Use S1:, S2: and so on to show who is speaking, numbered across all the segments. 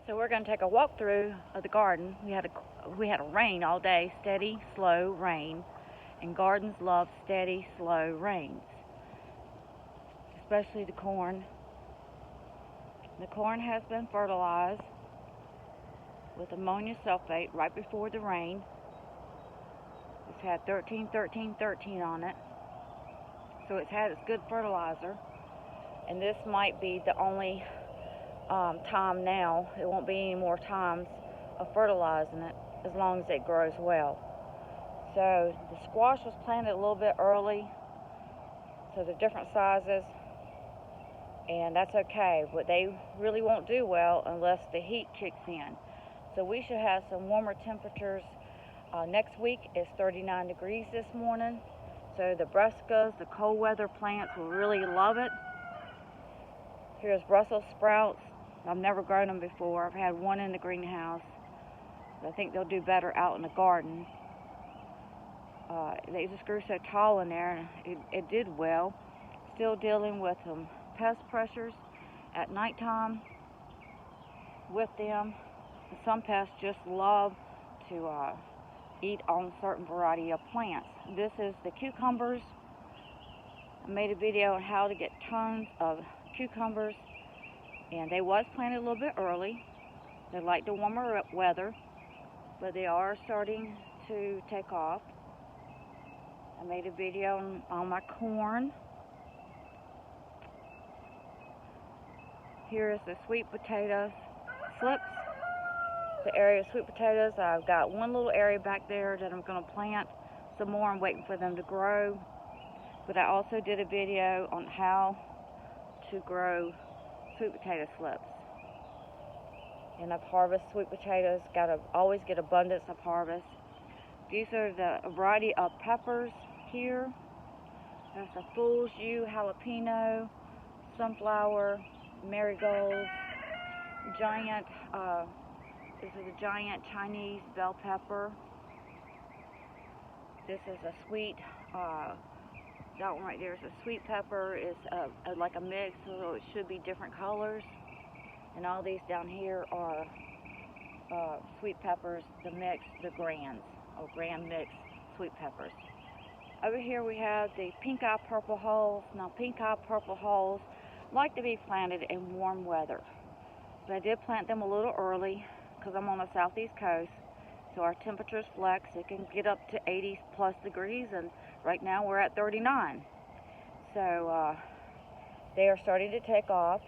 S1: So we're going to take a walk through of the garden. We had a rain all day, steady, slow rain, and gardens love steady, slow rains, especially the corn. The corn has been fertilized with ammonium sulfate right before the rain. It's had 13, 13, 13 on it, so it's had its good fertilizer, and this might be the only time now. It won't be any more times of fertilizing it as long as it grows well. So the squash was planted a little bit early, so they're different sizes, and that's okay, but they really won't do well unless the heat kicks in. So we should have some warmer temperatures. Next week is 39 degrees this morning, so the brassicas, the cold weather plants, will really love it. Here's Brussels sprouts. I've never grown them before. I've had one in the greenhouse. I think they'll do better out in the garden. They just grew so tall in there, and it did well. Still dealing with some pest pressures at nighttime with them. Some pests just love to eat on certain variety of plants. This is the cucumbers. I made a video on how to get tons of cucumbers, and they was planted a little bit early. They like the warmer weather, but they are starting to take off. I made a video on my corn. Here is the sweet potato slips. The area of sweet potatoes, I've got one little area back there that I'm going to plant some more. I'm waiting for them to grow. But I also did a video on how to grow sweet potato slips. And I've harvested sweet potatoes. Always get abundance of harvest. These are the variety of peppers here. That's a Fool's U jalapeno, sunflower, marigolds, giant. This is a giant Chinese bell pepper. This is a sweet. That one right there is a sweet pepper. It's like a mix, so it should be different colors. And all these down here are sweet peppers, the mix, the grands, or grand mix sweet peppers. Over here we have the pink eye purple hulls. Now pink eye purple hulls like to be planted in warm weather, but I did plant them a little early because I'm on the southeast coast, so our temperatures flex. It can get up to 80 plus degrees, and right now we're at 39. So they are starting to take off.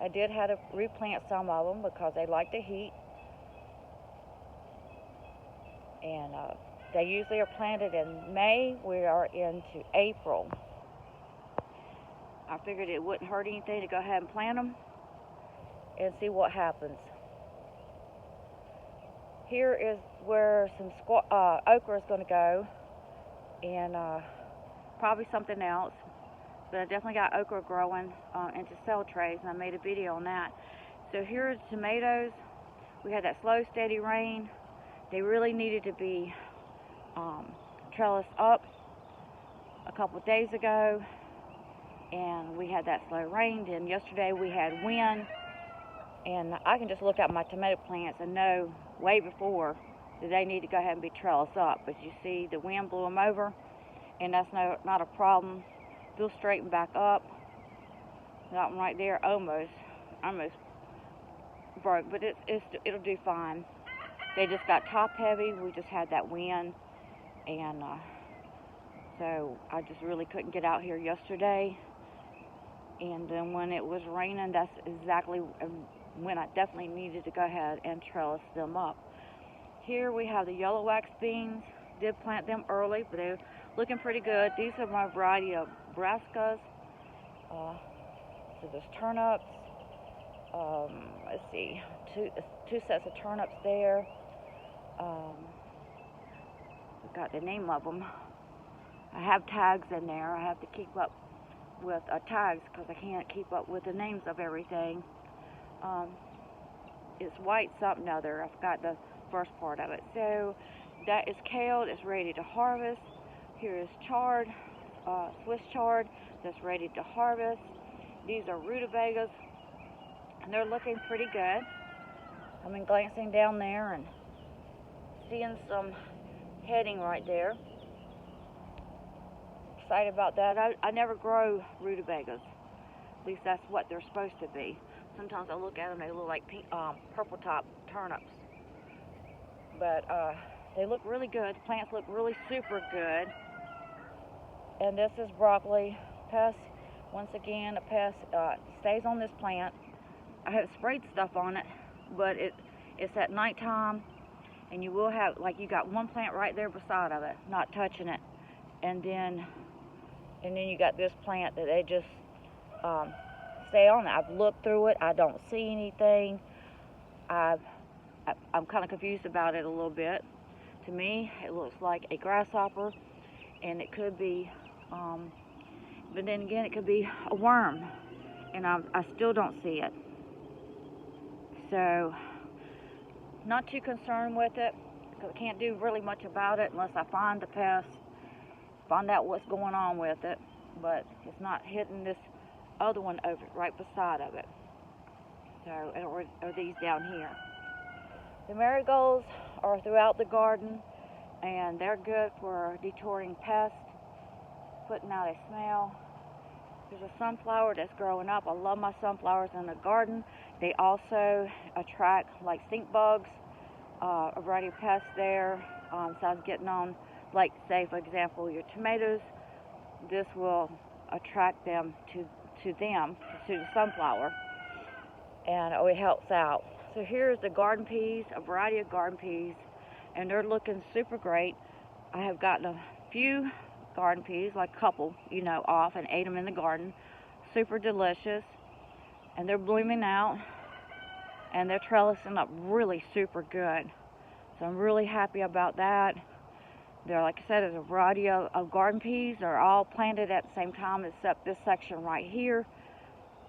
S1: I did have to replant some of them because they like the heat, and they usually are planted in May. We are into April. I figured it wouldn't hurt anything to go ahead and plant them and see what happens. Here is where some okra is going to go, and probably something else. But I definitely got okra growing into cell trays, and I made a video on that. So here are the tomatoes. We had that slow, steady rain. They really needed to be trellised up a couple of days ago, and we had that slow rain. Then yesterday we had wind, and I can just look at my tomato plants and know way before that they need to go ahead and be trellised up. But you see the wind blew them over, and that's not a problem. They'll straighten back up. That one right there almost broke, but it'll do fine. They just got top heavy. We just had that wind, and so I just really couldn't get out here yesterday. And then when it was raining, that's exactly when I definitely needed to go ahead and trellis them up. Here we have the yellow wax beans. Did plant them early, but they're looking pretty good. These are my variety of brassicas. So there's turnips. Let's see, two sets of turnips there. I've got the name of them. I have tags in there. I have to keep up with tags because I can't keep up with the names of everything. It's white something other. I forgot the first part of it. So that is kale. It's ready to harvest. Here is chard, Swiss chard, that's ready to harvest. These are rutabagas, and they're looking pretty good. I've been glancing down there and seeing some heading right there. Excited about that. I never grow rutabagas. At least that's what they're supposed to be. Sometimes I look at them, they look like pink, purple top turnips. But they look really good. The plants look really super good. And this is broccoli. Pest, once again, a pest stays on this plant. I have sprayed stuff on it, but it's at nighttime, and you will have, like, you got one plant right there beside of it, not touching it, and then you got this plant that they just stay on it. I've looked through it. I don't see anything. I'm kind of confused about it a little bit. To me, it looks like a grasshopper, and it could be, but then again, it could be a worm, and I still don't see it. So, not too concerned with it, because I can't do really much about it unless I find the pest, find out what's going on with it. But it's not hitting this other one over right beside of it. So, or these down here. The marigolds are throughout the garden, and they're good for detouring pests, putting out a smell. There's a sunflower that's growing up. I love my sunflowers in the garden. They also attract like stink bugs, a variety of pests there. So I was getting on, like, say for example, your tomatoes. This will attract them to the sunflower, and it helps out. So here's the garden peas, a variety of garden peas, and they're looking super great. I have gotten a few garden peas, like a couple, off and ate them in the garden. Super delicious, and they're blooming out, and they're trellising up really super good. So I'm really happy about that. There, like I said, there's a variety of garden peas. They're all planted at the same time, except this section right here,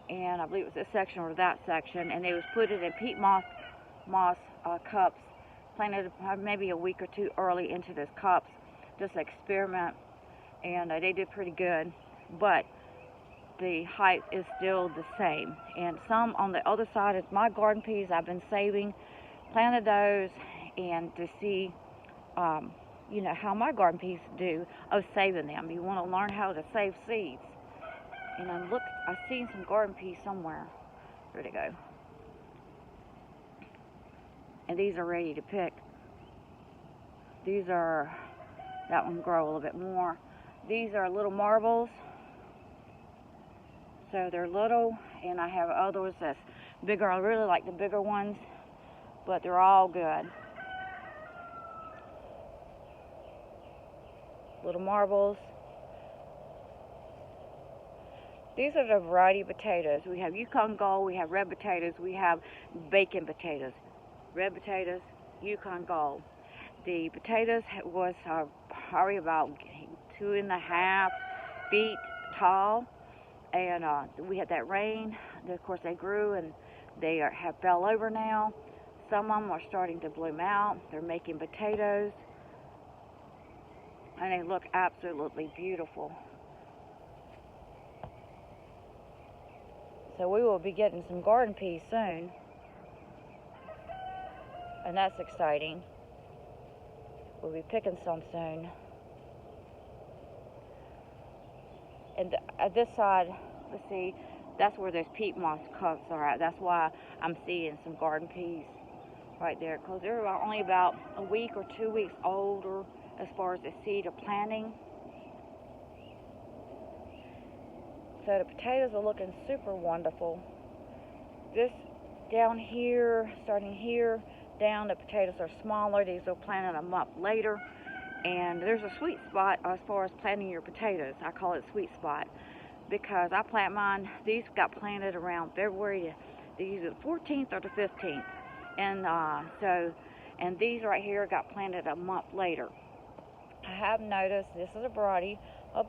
S1: and I believe it was this section or that section, and they was put it in peat moss cups, planted maybe a week or two early into this cups, just experiment. And they did pretty good, but the height is still the same. And some on the other side of my garden peas I've been saving, planted those, and to see, how my garden peas do of saving them. You want to learn how to save seeds. And I've seen some garden peas somewhere. Where'd it go? And these are ready to pick. That one grow a little bit more. These are little marbles, so they're little, and I have others that's bigger. I really like the bigger ones, but they're all good. Little marbles. These are the variety of potatoes. We have Yukon Gold, we have red potatoes, we have bacon potatoes. Red potatoes, Yukon Gold. The potatoes was probably about 2.5 feet tall, and we had that rain. Of course, they grew, and they have fell over now. Some of them are starting to bloom out. They're making potatoes, and they look absolutely beautiful. So we will be getting some garden peas soon, and that's exciting. We'll be picking some soon. And at this side, let's see, that's where those peat moss cups are at. That's why I'm seeing some garden peas right there, because they're only about a week or 2 weeks older as far as the seed of planting. So the potatoes are looking super wonderful. This down here, starting here down, the potatoes are smaller. These are planted a month later. And there's a sweet spot as far as planting your potatoes. I call it sweet spot because I plant mine. These got planted around February, either the 14th or the 15th. And these right here got planted a month later. I have noticed this is a variety of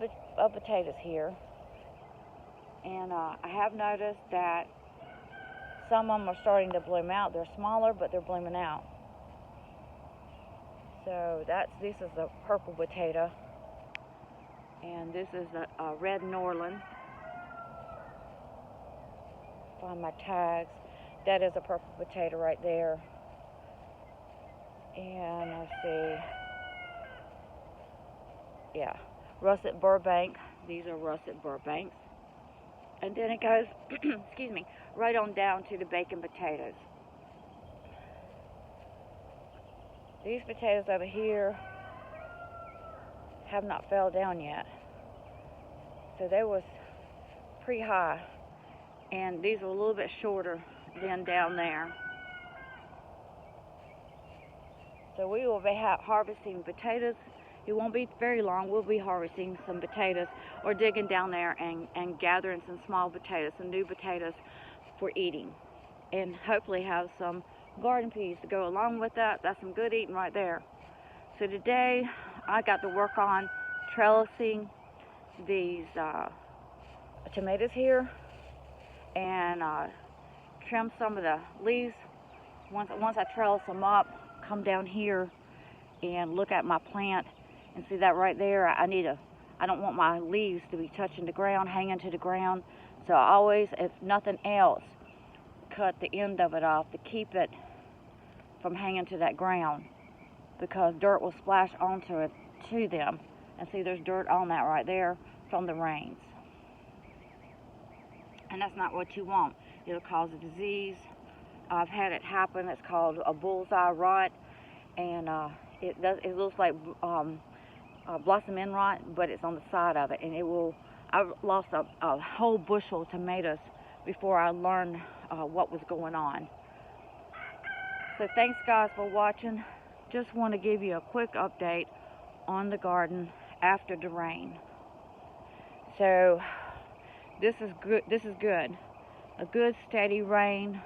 S1: potatoes here. And I have noticed that some of them are starting to bloom out. They're smaller, but they're blooming out. So this is a purple potato, and this is a red Norland. Find my tags. That is a purple potato right there. And let's see. Yeah, russet Burbank. These are russet Burbanks. And then it goes, excuse me, right on down to the bacon potatoes. These potatoes over here have not fell down yet. So they was pretty high. And these are a little bit shorter than down there. So we will be harvesting potatoes. It won't be very long. We'll be harvesting some potatoes or digging down there and gathering some small potatoes, some new potatoes for eating. And hopefully have some garden peas to go along with that. That's some good eating right there. So today I got to work on trellising these tomatoes here and trim some of the leaves. Once I trellis them up, come down here and look at my plant and see that right there. I don't want my leaves to be touching the ground, hanging to the ground. So I always, if nothing else, cut the end of it off to keep it from hanging to that ground, because dirt will splash onto it to them. And see, there's dirt on that right there from the rains. And that's not what you want. It'll cause a disease. I've had it happen. It's called a bullseye rot, and it looks like blossom end rot, but it's on the side of it, and it will. I lost a whole bushel of tomatoes before I learned what was going on. So thanks guys for watching. Just want to give you a quick update on the garden after the rain. So this is good. This is good. A good steady rain,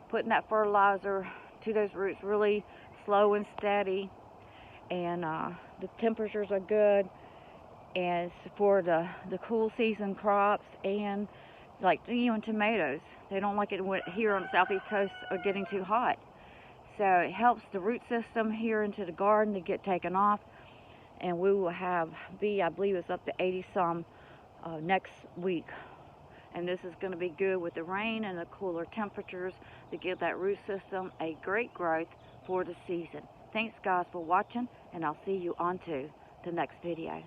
S1: putting that fertilizer to those roots really slow and steady, and the temperatures are good, and it's for the cool season crops, and like even tomatoes, they don't like it here on the southeast coast are getting too hot. So it helps the root system here into the garden to get taken off, and we will have I believe it's up to 80 some next week. And this is going to be good with the rain and the cooler temperatures to give that root system a great growth for the season. Thanks guys for watching, and I'll see you on to the next video.